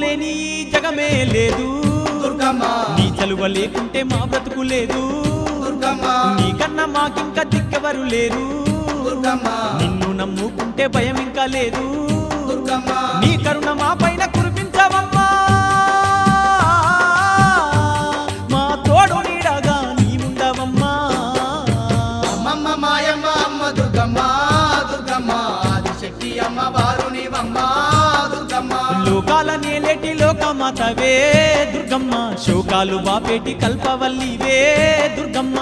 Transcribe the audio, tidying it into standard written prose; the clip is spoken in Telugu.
లేని ఈ జగమే లేదు దుర్గమ్మ నీ చలువ లేకుంటే మా బ్రతుకు లేదు దుర్గమ్మ నీకన్నా మాకింకా దిక్కెవరు లేరు దుర్గమ్మ నిన్ను నమ్ముకుంటే భయం ఇంకా లేదు దుర్గమ్మ నీ కరుణ మా పైన కురిపించవమ్మా మా తోడు నీడగా నీ ఉండవమ్మా అమ్మమ్మ మాయమ్మ అమ్మ దుర్గమ్మ దుర్గమ్మ ఆదిశక్తి అమ్మ వారునివమ్మ దుర్గమ్మ లోకాల నేలేటి లోకమాతవే దుర్గమ్మ శోకాలు బాపేటి కల్పవల్లివే దుర్గమ్మ